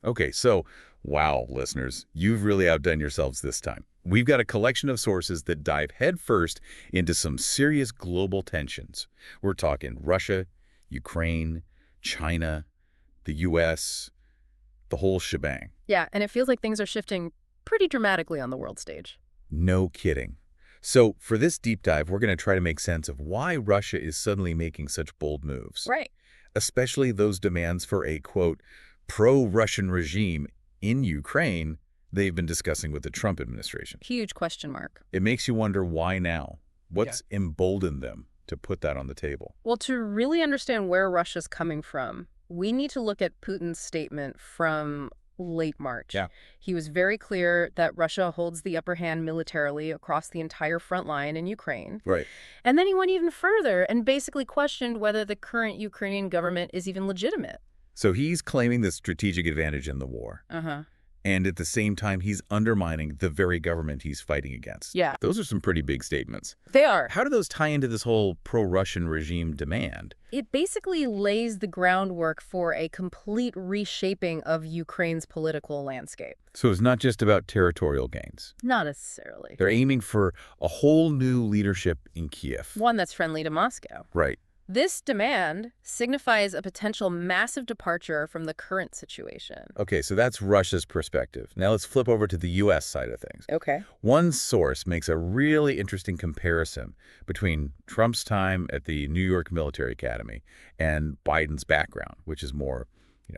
Okay, so, wow, listeners, you've really outdone yourselves this time. We've got a collection of sources that dive headfirst into some serious global tensions. We're talking Russia, Ukraine, China, the U.S., the whole shebang. Yeah, and it feels like things are shifting pretty dramatically on the world stage. No kidding. So for this deep dive, we're going to try to make sense of why Russia is suddenly making such bold moves, Right. especially those demands for a, quote, pro-Russian regime in Ukraine they've been discussing with the Trump administration. Huge question mark. It makes you wonder why now? What's emboldened them to put that on the table? Well, to really understand where Russia's coming from, we need to look at Putin's statement from late March. Yeah. He was very clear that Russia holds the upper hand militarily across the entire front line in Ukraine. Right. And then he went even further and basically questioned whether the current Ukrainian government is even legitimate. So he's claiming the strategic advantage in the war. Uh-huh. And at the same time, he's undermining the very government he's fighting against. Yeah. Those are some pretty big statements. They are. How do those tie into this whole pro-Russian regime demand? It basically lays the groundwork for a complete reshaping of Ukraine's political landscape. So it's not just about territorial gains. Not necessarily. They're aiming for a whole new leadership in Kiev. One that's friendly to Moscow. Right. This demand signifies a potential massive departure from the current situation. Okay, so that's Russia's perspective. Now let's flip over to the U.S. side of things. Okay. One source makes a really interesting comparison between Trump's time at the New York Military Academy and Biden's background, which is more,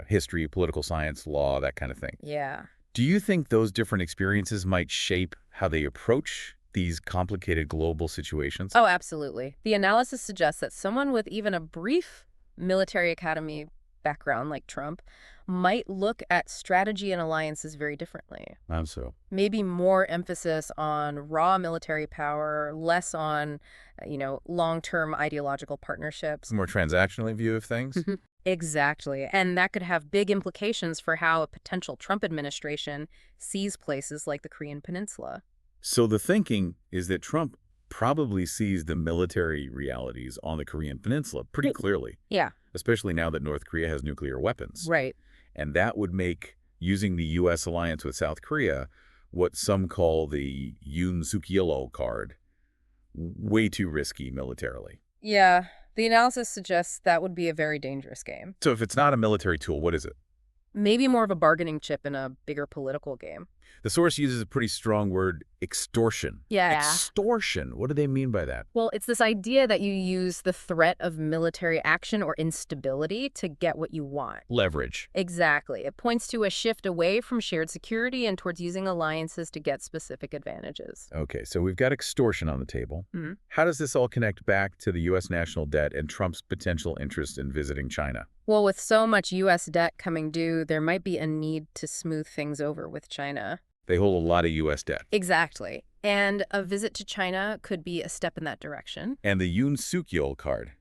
history, political science, law, that kind of thing. Yeah. Do you think those different experiences might shape how they approach these complicated global situations? Oh, absolutely. The analysis suggests that someone with even a brief military academy background like Trump might look at strategy and alliances very differently. So. Maybe more emphasis on raw military power, less on, long-term ideological partnerships. More transactional view of things? Exactly. And that could have big implications for how a potential Trump administration sees places like the Korean Peninsula. So the thinking is that Trump probably sees the military realities on the Korean Peninsula pretty clearly. Yeah. Especially now that North Korea has nuclear weapons. Right. And that would make using the U.S. alliance with South Korea what some call the Yoon Suk-yeol card way too risky militarily. Yeah. The analysis suggests that would be a very dangerous game. So if it's not a military tool, what is it? Maybe more of a bargaining chip in a bigger political game. The source uses a pretty strong word, extortion. Yeah. Extortion. What do they mean by that? Well, it's this idea that you use the threat of military action or instability to get what you want. Leverage. Exactly. It points to a shift away from shared security and towards using alliances to get specific advantages. Okay, so we've got extortion on the table. Mm-hmm. How does this all connect back to the U.S. national debt and Trump's potential interest in visiting China? Well, with so much U.S. debt coming due, there might be a need to smooth things over with China. They hold a lot of U.S. debt. Exactly. And a visit to China could be a step in that direction. And the Yoon Suk-yeol card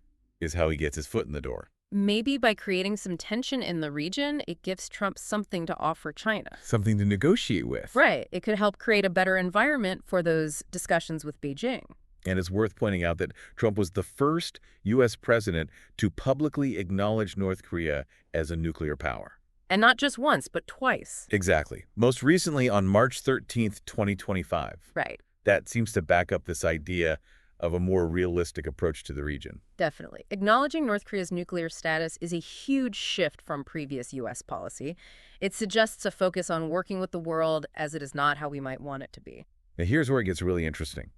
is how he gets his foot in the door. Maybe by creating some tension in the region, it gives Trump something to offer China. Something to negotiate with. Right. It could help create a better environment for those discussions with Beijing. And it's worth pointing out that Trump was the first U.S. president to publicly acknowledge North Korea as a nuclear power. And not just once, but twice. Exactly. Most recently on March 13th, 2025. Right. That seems to back up this idea of a more realistic approach to the region. Definitely. Acknowledging North Korea's nuclear status is a huge shift from previous U.S. policy. It suggests a focus on working with the world as it is not how we might want it to be. Now here's where it gets really interesting.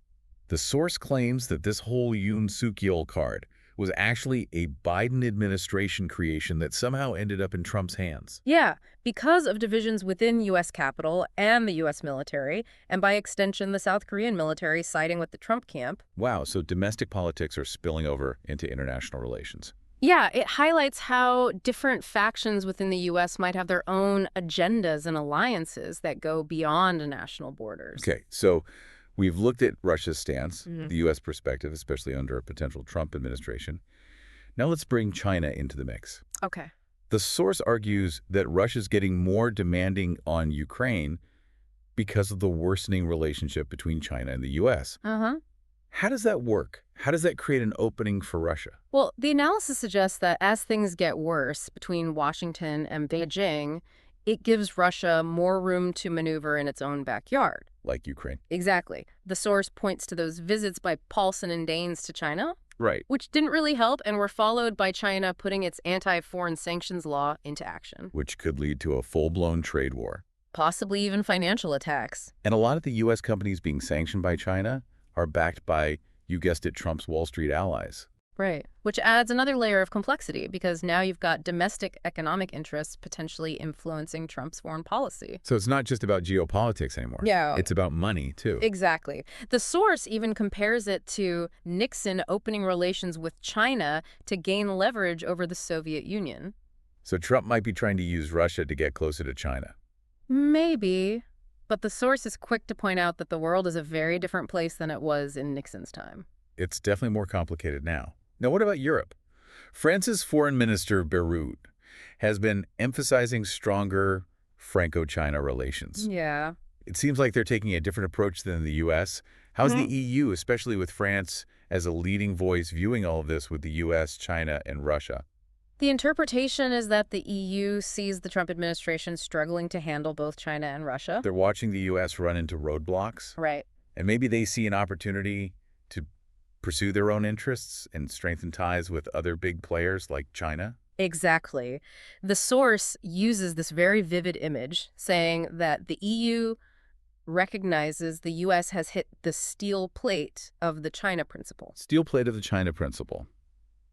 The source claims that this whole Yoon Suk-yeol card was actually a Biden administration creation that somehow ended up in Trump's hands. Yeah, because of divisions within U.S. Capitol and the U.S. military, and by extension, the South Korean military siding with the Trump camp. Wow, so domestic politics are spilling over into international relations. Yeah, it highlights how different factions within the U.S. might have their own agendas and alliances that go beyond national borders. Okay, so we've looked at Russia's stance, the U.S. perspective, especially under a potential Trump administration. Now let's bring China into the mix. Okay. The source argues that Russia's getting more demanding on Ukraine because of the worsening relationship between China and the U.S. How does that work? How does that create an opening for Russia? Well, the analysis suggests that as things get worse between Washington and Beijing, It gives Russia more room to maneuver in its own backyard. Like Ukraine. Exactly. The source points to those visits by Paulson and Daines to China, Right. which didn't really help and were followed by China putting its anti-foreign sanctions law into action. Which could lead to a full-blown trade war. Possibly even financial attacks. And a lot of the U.S. companies being sanctioned by China are backed by, you guessed it, Trump's Wall Street allies. Right. Which adds another layer of complexity because now you've got domestic economic interests potentially influencing Trump's foreign policy. So it's not just about geopolitics anymore. Yeah. It's about money, too. Exactly. The source even compares it to Nixon opening relations with China to gain leverage over the Soviet Union. So Trump might be trying to use Russia to get closer to China. Maybe. But the source is quick to point out that the world is a very different place than it was in Nixon's time. It's definitely more complicated now. Now, what about Europe? France's Foreign Minister Beirut has been emphasizing stronger Franco-China relations. Yeah. It seems like they're taking a different approach than the U.S. How's the EU, especially with France as a leading voice, viewing all of this with the U.S., China, and Russia? The interpretation is that the EU sees the Trump administration struggling to handle both China and Russia. They're watching the U.S. run into roadblocks, Right. and maybe they see an opportunity to pursue their own interests and strengthen ties with other big players like China. Exactly. The source uses this very vivid image, saying that the EU recognizes the U.S. has hit the steel plate of the China principle. Steel plate of the China principle.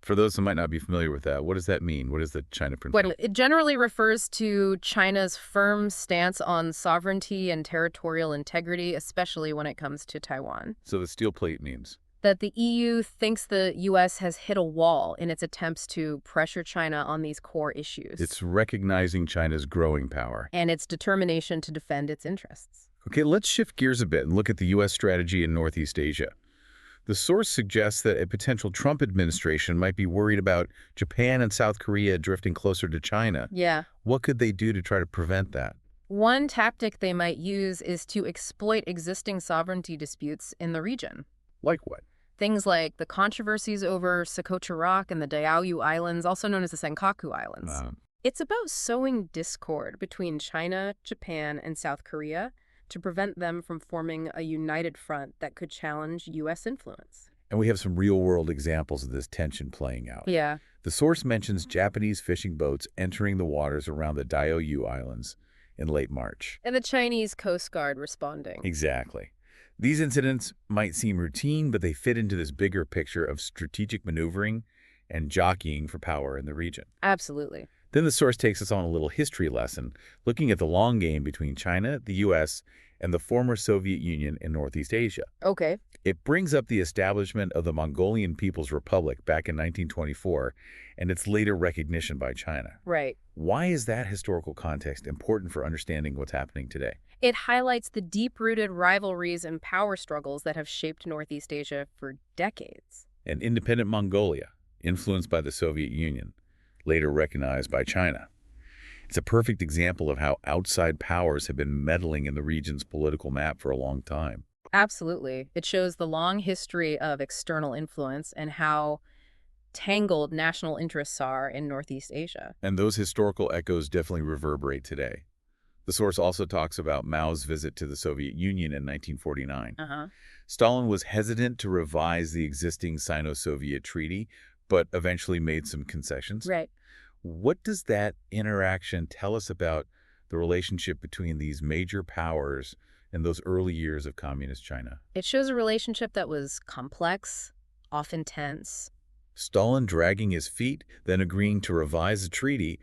For those who might not be familiar with that, what does that mean? What is the China principle? Well, it generally refers to China's firm stance on sovereignty and territorial integrity, especially when it comes to Taiwan. So the steel plate means? That the EU thinks the U.S. has hit a wall in its attempts to pressure China on these core issues. It's recognizing China's growing power. And its determination to defend its interests. Okay, let's shift gears a bit and look at the U.S. strategy in Northeast Asia. The source suggests that a potential Trump administration might be worried about Japan and South Korea drifting closer to China. Yeah. What could they do to try to prevent that? One tactic they might use is to exploit existing sovereignty disputes in the region. Like what? Things like the controversies over Socotra Rock and the Diaoyu Islands, also known as the Senkaku Islands. It's about sowing discord between China, Japan, and South Korea to prevent them from forming a united front that could challenge U.S. influence. And we have some real-world examples of this tension playing out. Yeah. The source mentions Japanese fishing boats entering the waters around the Diaoyu Islands in late March. And the Chinese Coast Guard responding. Exactly. These incidents might seem routine, but they fit into this bigger picture of strategic maneuvering and jockeying for power in the region. Absolutely. Then the source takes us on a little history lesson, looking at the long game between China, the U.S., and the former Soviet Union in Northeast Asia. Okay. It brings up the establishment of the Mongolian People's Republic back in 1924 and its later recognition by China. Right. Why is that historical context important for understanding what's happening today? It highlights the deep-rooted rivalries and power struggles that have shaped Northeast Asia for decades. And independent Mongolia, influenced by the Soviet Union, later recognized by China. It's a perfect example of how outside powers have been meddling in the region's political map for a long time. Absolutely. It shows the long history of external influence and how tangled national interests are in Northeast Asia. And those historical echoes definitely reverberate today. The source also talks about Mao's visit to the Soviet Union in 1949. Stalin was hesitant to revise the existing Sino-Soviet treaty, but eventually made some concessions. Right. What does that interaction tell us about the relationship between these major powers in those early years of communist China? It shows a relationship that was complex, often tense. Stalin dragging his feet, then agreeing to revise the treaty,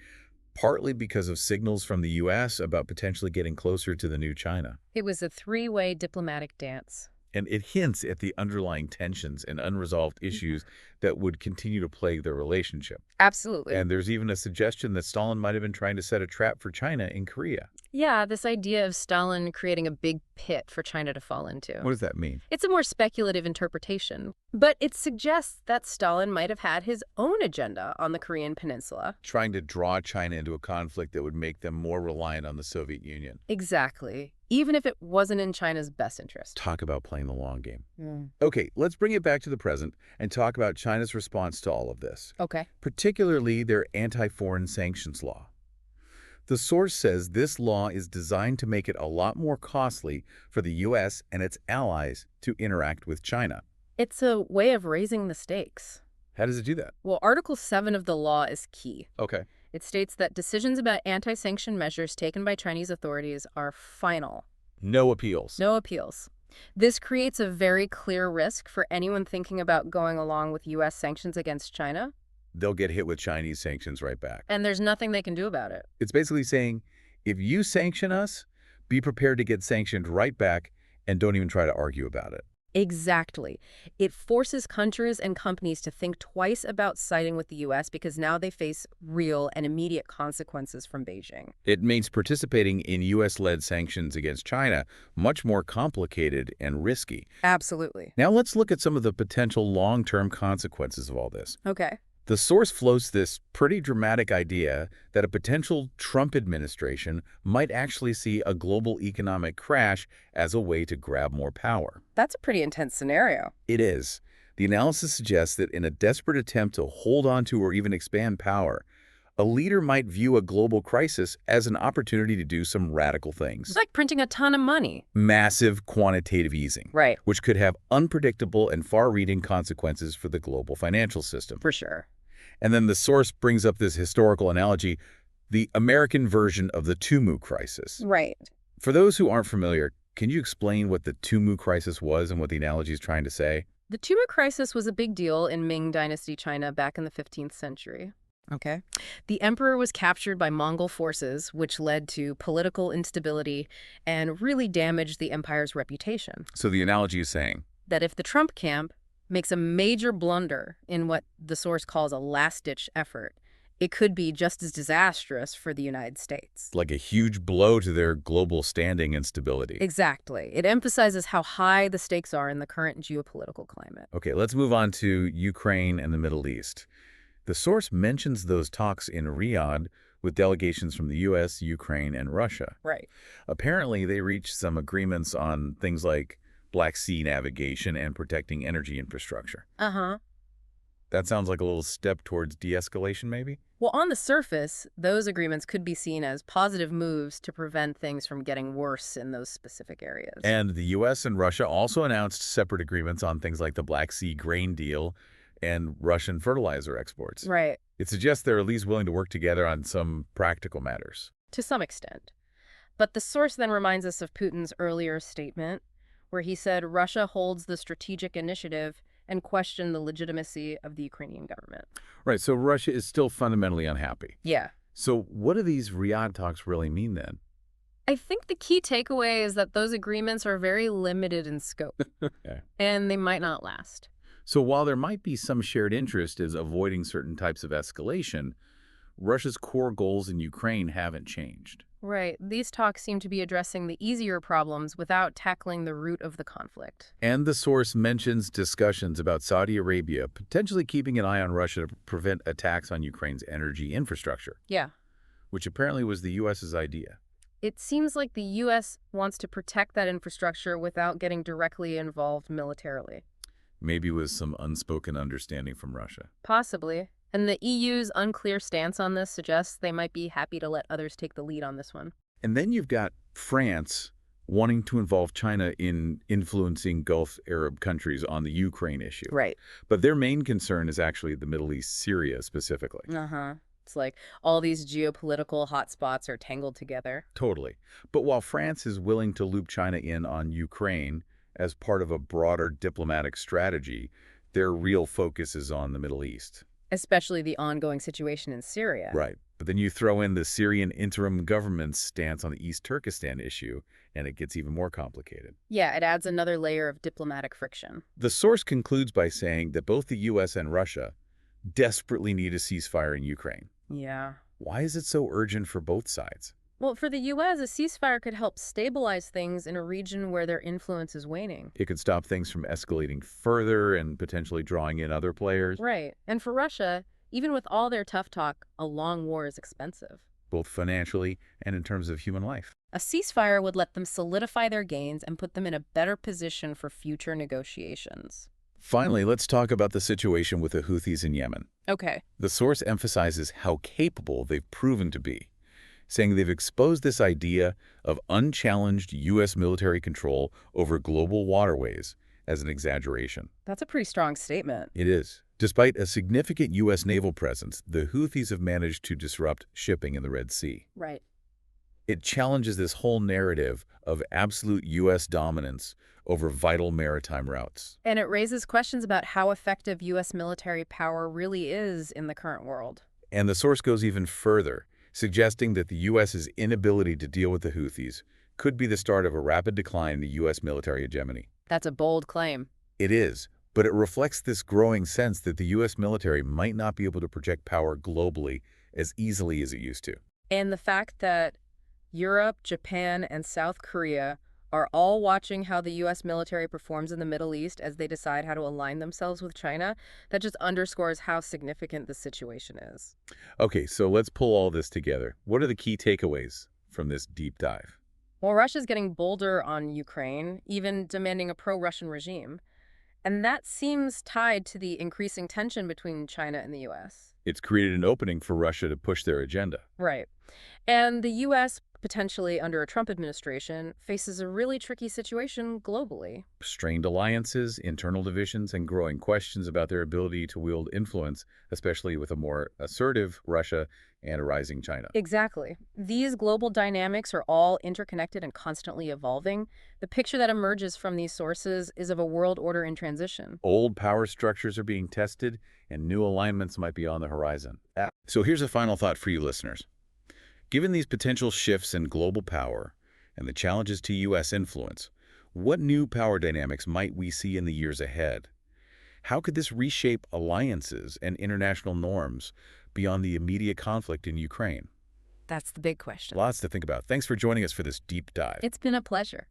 partly because of signals from the U.S. about potentially getting closer to the new China. It was a three-way diplomatic dance. And it hints at the underlying tensions and unresolved issues that would continue to plague their relationship. Absolutely. And there's even a suggestion that Stalin might have been trying to set a trap for China in Korea. Yeah, this idea of Stalin creating a big pit for China to fall into. What does that mean? It's a more speculative interpretation, but it suggests that Stalin might have had his own agenda on the Korean peninsula. Trying to draw China into a conflict that would make them more reliant on the Soviet Union. Exactly. Even if it wasn't in China's best interest. Talk about playing the long game. Okay, let's bring it back to the present and talk about China's response to all of this. Okay. Particularly their anti-foreign sanctions law. The source says this law is designed to make it a lot more costly for the U.S. and its allies to interact with China. It's a way of raising the stakes. How does it do that? Well, Article 7 of the law is key. Okay. It states that decisions about anti-sanction measures taken by Chinese authorities are final. No appeals. No appeals. This creates a very clear risk for anyone thinking about going along with U.S. sanctions against China. They'll get hit with Chinese sanctions right back. And there's nothing they can do about it. It's basically saying, if you sanction us, be prepared to get sanctioned right back and don't even try to argue about it. Exactly. It forces countries and companies to think twice about siding with the U.S. because now they face real and immediate consequences from Beijing. It makes participating in U.S.-led sanctions against China much more complicated and risky. Absolutely. Now let's look at some of the potential long-term consequences of all this. Okay. The source floats this pretty dramatic idea that a potential Trump administration might actually see a global economic crash as a way to grab more power. That's a pretty intense scenario. It is. The analysis suggests that in a desperate attempt to hold on to or even expand power, a leader might view a global crisis as an opportunity to do some radical things. It's like printing a ton of money. Massive quantitative easing. Right. Which could have unpredictable and far-reaching consequences for the global financial system. For sure. And then the source brings up this historical analogy, the American version of the Tumu crisis. Right. For those who aren't familiar, can you explain what the Tumu crisis was and what the analogy is trying to say? The Tumu crisis was a big deal in Ming Dynasty China back in the 15th century. Okay. The emperor was captured by Mongol forces, which led to political instability and really damaged the empire's reputation. So the analogy is saying that if the Trump camp makes a major blunder in what the source calls a last-ditch effort, it could be just as disastrous for the United States. Like a huge blow to their global standing and stability. Exactly. It emphasizes how high the stakes are in the current geopolitical climate. Okay, let's move on to Ukraine and the Middle East. The source mentions those talks in Riyadh with delegations from the U.S., Ukraine, and Russia. Right. Apparently, they reached some agreements on things like Black Sea navigation and protecting energy infrastructure. Uh-huh. That sounds like a little step towards de-escalation, maybe? Well, on the surface, those agreements could be seen as positive moves to prevent things from getting worse in those specific areas. And the U.S. and Russia also announced separate agreements on things like the Black Sea grain deal and Russian fertilizer exports. Right. It suggests they're at least willing to work together on some practical matters. To some extent. But the source then reminds us of Putin's earlier statement, where he said Russia holds the strategic initiative and questioned the legitimacy of the Ukrainian government. Right, so Russia is still fundamentally unhappy. Yeah. So what do these Riyadh talks really mean then? I think the key takeaway is that those agreements are very limited in scope, Okay. and they might not last. So while there might be some shared interest in avoiding certain types of escalation, Russia's core goals in Ukraine haven't changed. Right. These talks seem to be addressing the easier problems without tackling the root of the conflict. And the source mentions discussions about Saudi Arabia potentially keeping an eye on Russia to prevent attacks on Ukraine's energy infrastructure. Yeah. Which apparently was the U.S.'s idea. It seems like the U.S. wants to protect that infrastructure without getting directly involved militarily. Maybe with some unspoken understanding from Russia. Possibly. And the EU's unclear stance on this suggests they might be happy to let others take the lead on this one. And then you've got France wanting to involve China in influencing Gulf Arab countries on the Ukraine issue. Right. But their main concern is actually the Middle East, Syria specifically. Uh-huh. It's like all these geopolitical hotspots are tangled together. Totally. But while France is willing to loop China in on Ukraine as part of a broader diplomatic strategy, their real focus is on the Middle East. Especially the ongoing situation in Syria. Right. But then you throw in the Syrian interim government's stance on the East Turkestan issue, and it gets even more complicated. Yeah, it adds another layer of diplomatic friction. The source concludes by saying that both the U.S. and Russia desperately need a ceasefire in Ukraine. Yeah. Why is it so urgent for both sides? Well, for the U.S., a ceasefire could help stabilize things in a region where their influence is waning. It could stop things from escalating further and potentially drawing in other players. Right. And for Russia, even with all their tough talk, a long war is expensive. Both financially and in terms of human life. A ceasefire would let them solidify their gains and put them in a better position for future negotiations. Finally, let's talk about the situation with the Houthis in Yemen. Okay. The source emphasizes how capable they've proven to be. saying they've exposed this idea of unchallenged U.S. military control over global waterways as an exaggeration. That's a pretty strong statement. It is. Despite a significant U.S. naval presence, the Houthis have managed to disrupt shipping in the Red Sea. Right. It challenges this whole narrative of absolute U.S. dominance over vital maritime routes. And it raises questions about how effective U.S. military power really is in the current world. And the source goes even further, suggesting that the U.S.'s inability to deal with the Houthis could be the start of a rapid decline in the U.S. military hegemony. That's a bold claim. It is, but it reflects this growing sense that the U.S. military might not be able to project power globally as easily as it used to. And the fact that Europe, Japan, and South Korea are all watching how the U.S. military performs in the Middle East as they decide how to align themselves with China, that just underscores how significant the situation is. Okay, so let's pull all this together. What are the key takeaways from this deep dive? Well, Russia's getting bolder on Ukraine, even demanding a pro-Russian regime. And that seems tied to the increasing tension between China and the U.S. It's created an opening for Russia to push their agenda. Right. And the U.S., potentially under a Trump administration, faces a really tricky situation globally. Strained alliances, internal divisions, and growing questions about their ability to wield influence, especially with a more assertive Russia and a rising China. Exactly. These global dynamics are all interconnected and constantly evolving. The picture that emerges from these sources is of a world order in transition. Old power structures are being tested, and new alignments might be on the horizon. So here's a final thought for you listeners. Given these potential shifts in global power and the challenges to U.S. influence, what new power dynamics might we see in the years ahead? How could this reshape alliances and international norms beyond the immediate conflict in Ukraine? That's the big question. Lots to think about. Thanks for joining us for this deep dive. It's been a pleasure.